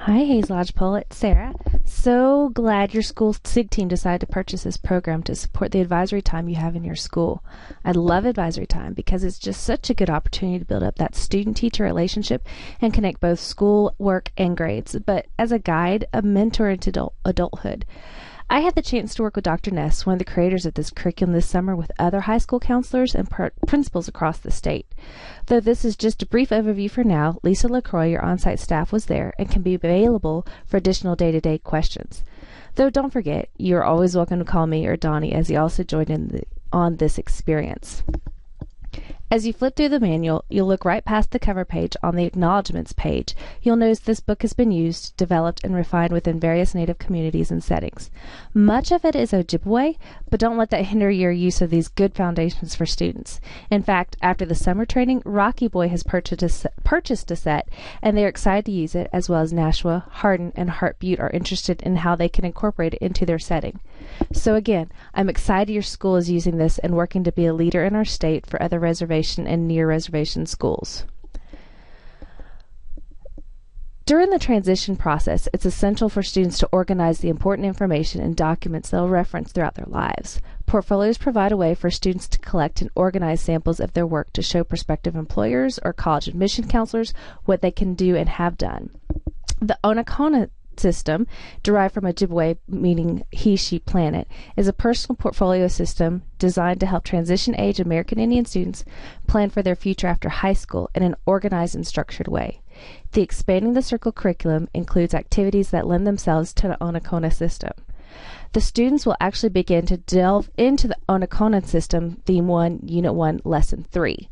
Hi, Hayes Lodgepole. It's Sarah. So glad your school SIG team decided to purchase this program to support the advisory time you have in your school. I love advisory time because it's just such a good opportunity to build up that student-teacher relationship and connect both school, work, and grades, but as a guide, a mentor into adulthood. I had the chance to work with Dr. Ness, one of the creators of this curriculum this summer, with other high school counselors and principals across the state. Though this is just a brief overview for now, Lisa LaCroix, your on-site staff, was there and can be available for additional day-to-day questions. Though don't forget, you're always welcome to call me or Donnie, as he also joined in on this experience. As you flip through the manual, you'll look right past the cover page on the acknowledgments page. You'll notice this book has been used, developed, and refined within various Native communities and settings. Much of it is Ojibwe, but don't let that hinder your use of these good foundations for students. In fact, after the summer training, Rocky Boy has purchased a set, and they're excited to use it, as well as Nashua, Hardin, and Heart Butte are interested in how they can incorporate it into their setting. So again, I'm excited your school is using this and working to be a leader in our state for other reservation and near reservation schools. During the transition process, it's essential for students to organize the important information and documents they'll reference throughout their lives. Portfolios provide a way for students to collect and organize samples of their work to show prospective employers or college admission counselors what they can do and have done. The Onacona system, derived from Ojibwe meaning he, she, planet, is a personal portfolio system designed to help transition-age American Indian students plan for their future after high school in an organized and structured way. The Expanding the Circle curriculum includes activities that lend themselves to the Onacona system. The students will actually begin to delve into the Onacona system, Theme 1, Unit 1, Lesson 3.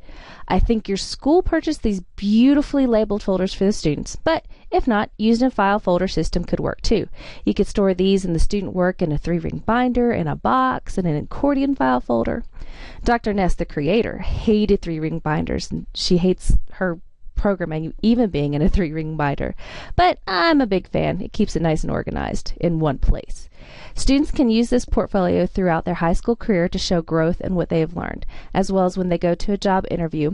I think your school purchased these beautifully labeled folders for the students, but if not, using a file folder system could work too. You could store these in the student work in a 3-ring binder, in a box, in an accordion file folder. Dr. Ness, the creator, hated 3-ring binders, and she hates her program menu even being in a 3-ring binder. But I'm a big fan. It keeps it nice and organized in one place. Students can use this portfolio throughout their high school career to show growth in what they have learned, as well as when they go to a job interview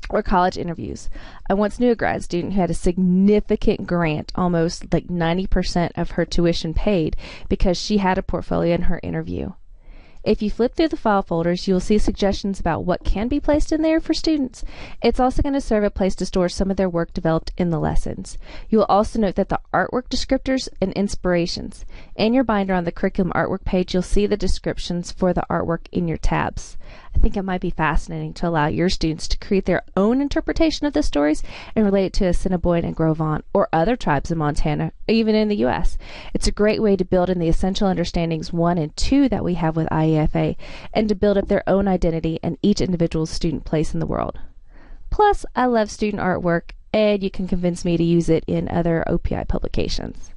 or college interviews. I once knew a grad student who had a significant grant, almost like 90% of her tuition paid, because she had a portfolio in her interview. If you flip through the file folders, you will see suggestions about what can be placed in there for students. It's also going to serve a place to store some of their work developed in the lessons. You will also note that the artwork descriptors and inspirations. In your binder on the curriculum artwork page, you'll see the descriptions for the artwork in your tabs. I think it might be fascinating to allow your students to create their own interpretation of the stories and relate it to Assiniboine and Gros Ventre or other tribes in Montana, even in the U.S. It's a great way to build in the essential understandings 1 and 2 that we have with IEFA and to build up their own identity and each individual's student place in the world. Plus, I love student artwork, and you can convince me to use it in other OPI publications.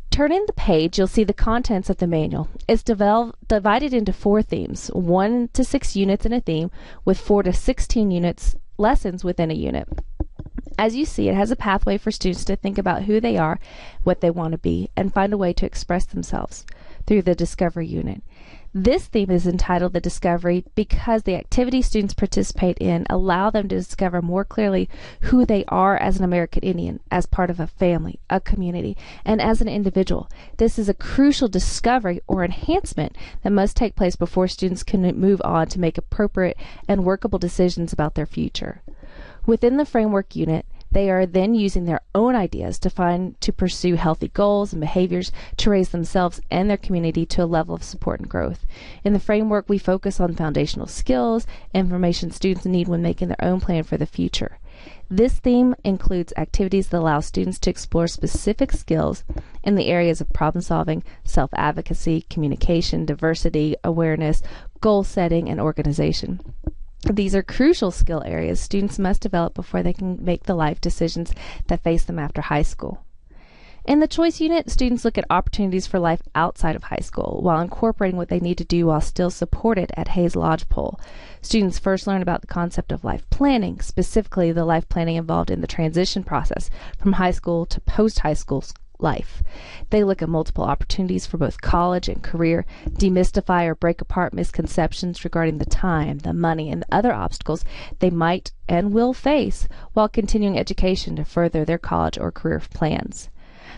Turning the page, you'll see the contents of the manual. It's divided into 4 themes, 1 to 6 units in a theme, with 4 to 16 lessons within a unit. As you see, it has a pathway for students to think about who they are, what they want to be, and find a way to express themselves through the Discovery unit. This theme is entitled The Discovery because the activities students participate in allow them to discover more clearly who they are as an American Indian, as part of a family, a community, and as an individual. This is a crucial discovery or enhancement that must take place before students can move on to make appropriate and workable decisions about their future. Within the framework unit, they are then using their own ideas to pursue healthy goals and behaviors to raise themselves and their community to a level of support and growth. In the framework, we focus on foundational skills, information students need when making their own plan for the future. This theme includes activities that allow students to explore specific skills in the areas of problem solving, self-advocacy, communication, diversity, awareness, goal setting, and organization. These are crucial skill areas students must develop before they can make the life decisions that face them after high school. In the choice unit, students look at opportunities for life outside of high school while incorporating what they need to do while still supported at Hayes Lodgepole. Students first learn about the concept of life planning, specifically the life planning involved in the transition process from high school to post-high school life. They look at multiple opportunities for both college and career, demystify or break apart misconceptions regarding the time, the money, and other obstacles they might and will face while continuing education to further their college or career plans.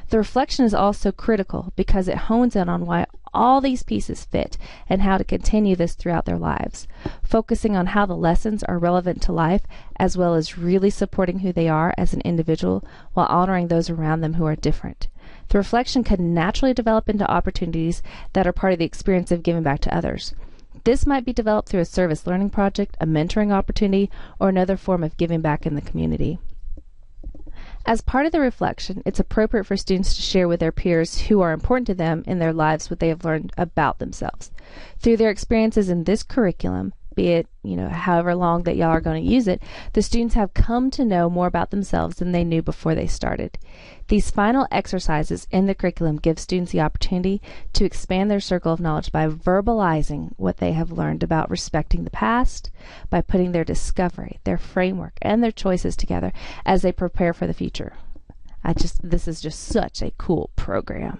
The reflection is also critical because it hones in on why all these pieces fit and how to continue this throughout their lives, focusing on how the lessons are relevant to life as well as really supporting who they are as an individual while honoring those around them who are different. The reflection can naturally develop into opportunities that are part of the experience of giving back to others. This might be developed through a service learning project, a mentoring opportunity, or another form of giving back in the community. As part of the reflection, it's appropriate for students to share with their peers who are important to them in their lives what they have learned about themselves. Through their experiences in this curriculum, be it, however long that y'all are going to use it, the students have come to know more about themselves than they knew before they started. These final exercises in the curriculum give students the opportunity to expand their circle of knowledge by verbalizing what they have learned about respecting the past, by putting their discovery, their framework, and their choices together as they prepare for the future. This is just such a cool program.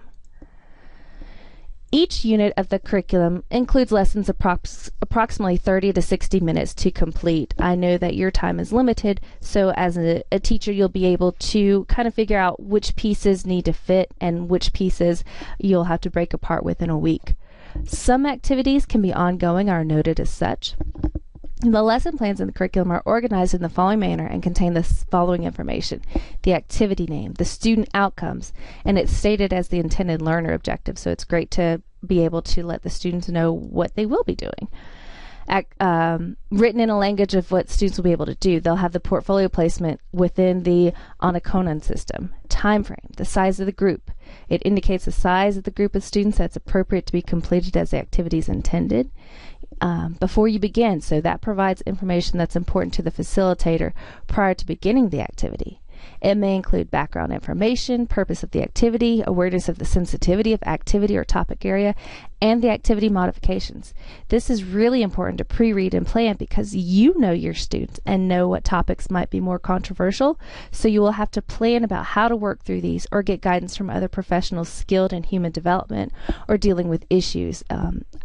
Each unit of the curriculum includes lessons approximately 30 to 60 minutes to complete. I know that your time is limited, so as a teacher, you'll be able to kind of figure out which pieces need to fit and which pieces you'll have to break apart within a week. Some activities can be ongoing or are noted as such. The lesson plans in the curriculum are organized in the following manner and contain the following information: the activity name, the student outcomes, and it's stated as the intended learner objective, so it's great to be able to let the students know what they will be doing. Written in a language of what students will be able to do. They'll have the portfolio placement within the Onikonan system. Time frame, the size of the group. It indicates the size of the group of students that's appropriate to be completed as the activity is intended. Before you begin, so that provides information that's important to the facilitator prior to beginning the activity. It may include background information, purpose of the activity, awareness of the sensitivity of activity or topic area, and the activity modifications. This is really important to pre-read and plan because you know your students and know what topics might be more controversial, so you will have to plan about how to work through these or get guidance from other professionals skilled in human development or dealing with issues.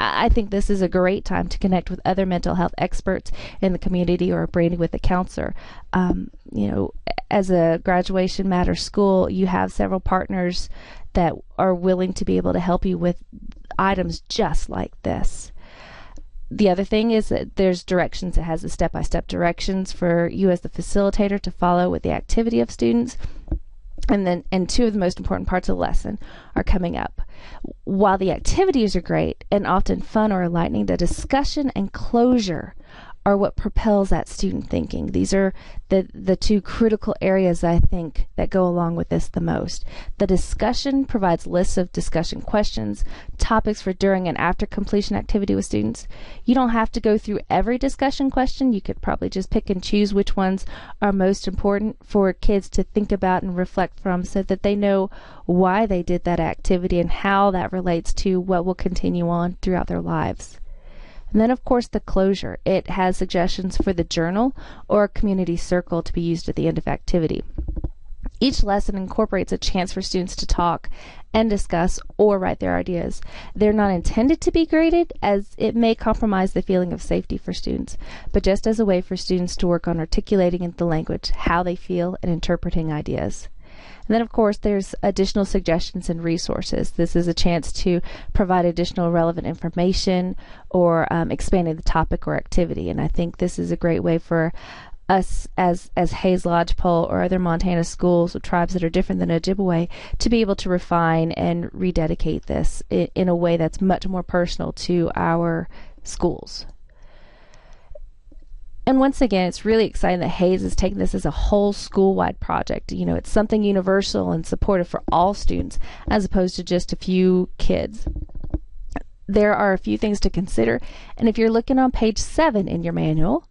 I think this is a great time to connect with other mental health experts in the community or branding with a counselor. As a graduation matters school, you have several partners that are willing to be able to help you with items just like this. The other thing is that there's directions. It has the step-by-step directions for you as the facilitator to follow with the activity of students. And two of the most important parts of the lesson are coming up. While the activities are great and often fun or enlightening, the discussion and closure are what propels that student thinking. These are the two critical areas I think that go along with this the most. The discussion provides lists of discussion questions, topics for during and after completion activity with students. You don't have to go through every discussion question. You could probably just pick and choose which ones are most important for kids to think about and reflect from so that they know why they did that activity and how that relates to what will continue on throughout their lives. And then, of course, the closure. It has suggestions for the journal or a community circle to be used at the end of activity. Each lesson incorporates a chance for students to talk and discuss or write their ideas. They're not intended to be graded, as it may compromise the feeling of safety for students, but just as a way for students to work on articulating in the language how they feel and interpreting ideas. And then, of course, there's additional suggestions and resources. This is a chance to provide additional relevant information or expanding the topic or activity. And I think this is a great way for us as Hays Lodgepole or other Montana schools or tribes that are different than Ojibwe to be able to refine and rededicate this in a way that's much more personal to our schools. And once again, it's really exciting that Hays is taking this as a whole school-wide project. It's something universal and supportive for all students as opposed to just a few kids. There are a few things to consider, and if you're looking on page 7 in your manual,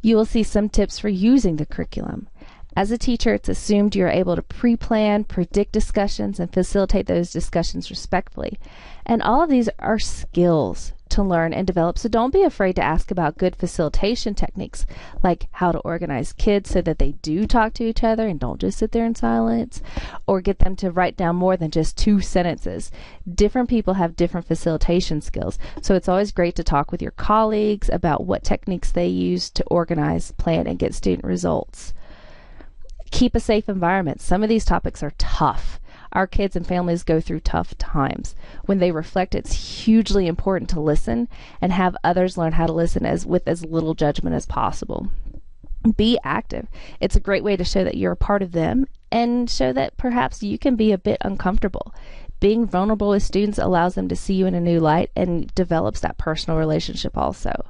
you will see some tips for using the curriculum. As a teacher, it's assumed you're able to pre-plan, predict discussions, and facilitate those discussions respectfully. And all of these are skills to learn and develop. So don't be afraid to ask about good facilitation techniques, like how to organize kids so that they do talk to each other and don't just sit there in silence, or get them to write down more than just 2 sentences. Different people have different facilitation skills, so it's always great to talk with your colleagues about what techniques they use to organize, plan, and get student results. Keep a safe environment. Some of these topics are tough. Our kids and families go through tough times. When they reflect, it's hugely important to listen and have others learn how to listen with as little judgment as possible. Be active. It's a great way to show that you're a part of them and show that perhaps you can be a bit uncomfortable. Being vulnerable with students allows them to see you in a new light and develops that personal relationship also.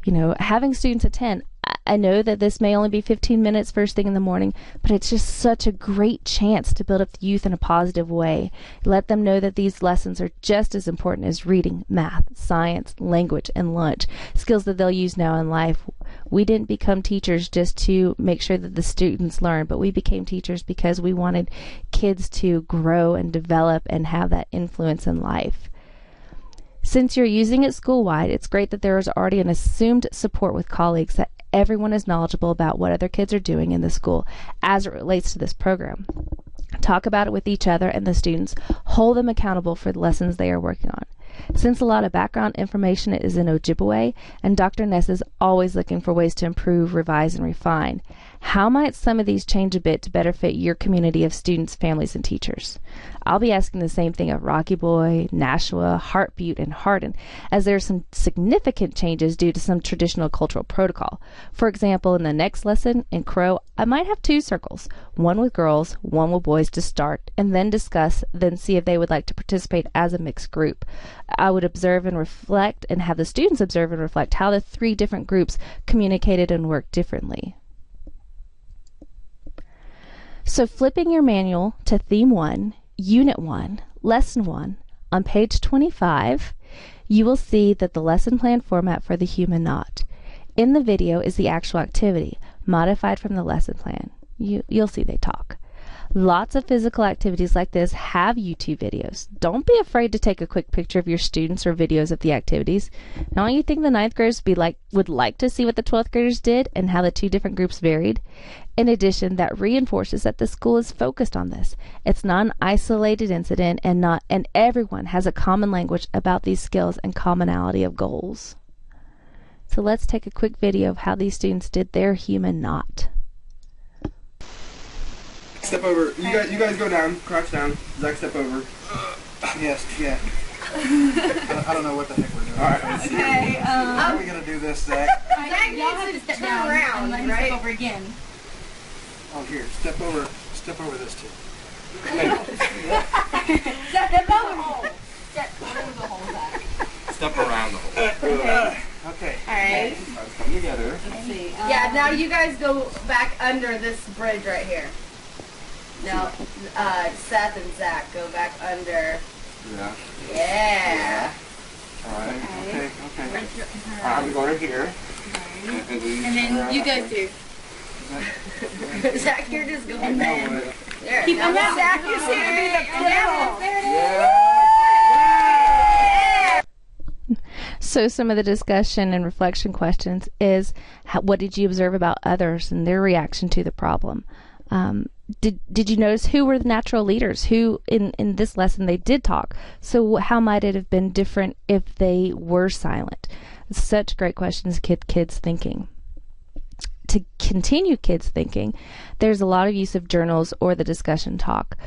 You know, having students attend, I know that this may only be 15 minutes first thing in the morning, but it's just such a great chance to build up the youth in a positive way. Let them know that these lessons are just as important as reading, math, science, language, and lunch, skills that they'll use now in life. We didn't become teachers just to make sure that the students learn, but we became teachers because we wanted kids to grow and develop and have that influence in life. Since you're using it school-wide, it's great that there is already an assumed support with colleagues, that everyone is knowledgeable about what other kids are doing in the school as it relates to this program. Talk about it with each other and the students. Hold them accountable for the lessons they are working on. Since a lot of background information is in Ojibwe, and Dr. Ness is always looking for ways to improve, revise, and refine, how might some of these change a bit to better fit your community of students, families, and teachers? I'll be asking the same thing of Rocky Boy, Nashua, Heart Butte, and Hardin, as there are some significant changes due to some traditional cultural protocol. For example, in the next lesson in Crow, I might have 2 circles, one with girls, one with boys to start, and then discuss, then see if they would like to participate as a mixed group. I would observe and reflect, and have the students observe and reflect how the 3 different groups communicated and worked differently. So flipping your manual to Theme 1, Unit 1, Lesson 1, on page 25, you will see that the lesson plan format for the human knot. In the video is the actual activity, modified from the lesson plan. You'll see they talk. Lots of physical activities like this have YouTube videos. Don't be afraid to take a quick picture of your students or videos of the activities. Don't you think the 9th graders would like to see what the 12th graders did and how the 2 different groups varied? In addition, that reinforces that the school is focused on this. It's not an isolated incident, and everyone has a common language about these skills and commonality of goals. So let's take a quick video of how these students did their human knot. Step over. You guys go down. Crouch down. Zach, step over. Yes, yeah. I don't know what the heck we're doing. All right. Okay. How are we gonna do this, Zach? Zach needs to turn around, and right? step over again. Oh, here. Step over this too. Step over the hole. Step over the hole, Zach. Step around the hole. Okay. All right. Let's come together. Let's see. Yeah. Now you guys go back under this bridge right here. Now, Seth and Zach go back under. Yeah. Yeah. All right. Okay. I'm going to here. And then you go through. Zach, you're just going I there. know it. There. Keep Now, them out. Zach, you seem to be the middle. There it is. Yeah. So some of the discussion and reflection questions is, what did you observe about others and their reaction to the problem? Did you notice who were the natural leaders? Who in this lesson they did talk? So how might it have been different if they were silent? Such great questions, kids thinking. To continue kids thinking, there's a lot of use of journals or the discussion talk.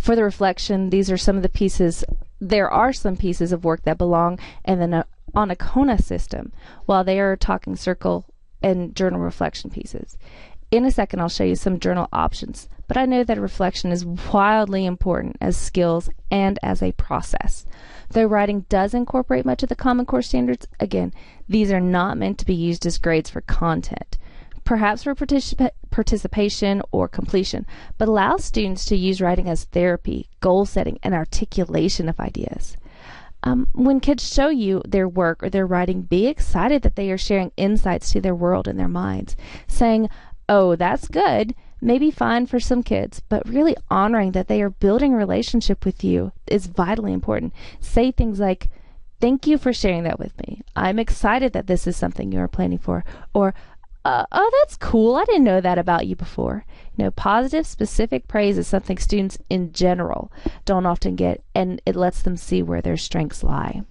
For the reflection, these are some of the pieces. There are some pieces of work that belong in the Onakona system, while they are talking circle and journal reflection pieces. In a second, I'll show you some journal options, but I know that reflection is wildly important as skills and as a process. Though writing does incorporate much of the Common Core standards, again, these are not meant to be used as grades for content. Perhaps for participation or completion, but allow students to use writing as therapy, goal setting, and articulation of ideas. When kids show you their work or their writing, be excited that they are sharing insights to their world and their minds. Saying, oh, that's good, may be fine for some kids, but really honoring that they are building a relationship with you is vitally important. Say things like, Thank you for sharing that with me. I'm excited that this is something you are planning for. Or, oh, that's cool. I didn't know that about you before. Positive, specific praise is something students in general don't often get, and it lets them see where their strengths lie.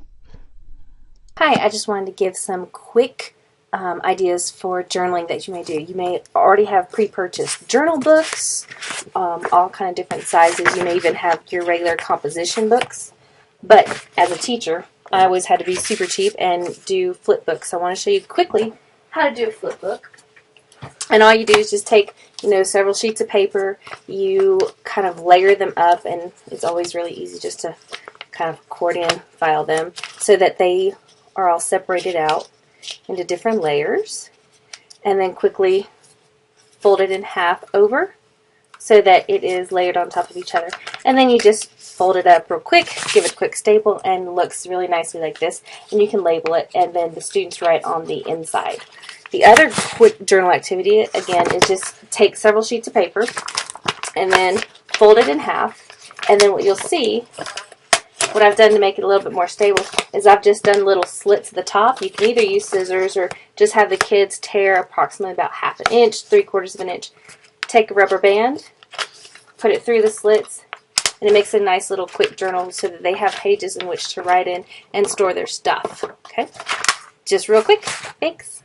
Hi, I just wanted to give some quick ideas for journaling that you may do. You may already have pre-purchased journal books, all kind of different sizes. You may even have your regular composition books. But as a teacher, I always had to be super cheap and do flip books. So I want to show you quickly how to do a flip book. And all you do is just take, several sheets of paper. You kind of layer them up, and it's always really easy just to kind of accordion file them so that they are all separated out into different layers, and then quickly fold it in half over so that it is layered on top of each other. And then you just fold it up real quick, give it a quick staple, and it looks really nicely like this. And you can label it, and then the students write on the inside. The other quick journal activity, again, is just take several sheets of paper and then fold it in half. And then what you'll see, what I've done to make it a little bit more stable, is I've just done little slits at the top. You can either use scissors or just have the kids tear approximately about 1/2 inch, 3/4 of an inch. Take a rubber band, put it through the slits, and it makes a nice little quick journal so that they have pages in which to write in and store their stuff. Okay? Just real quick. Thanks.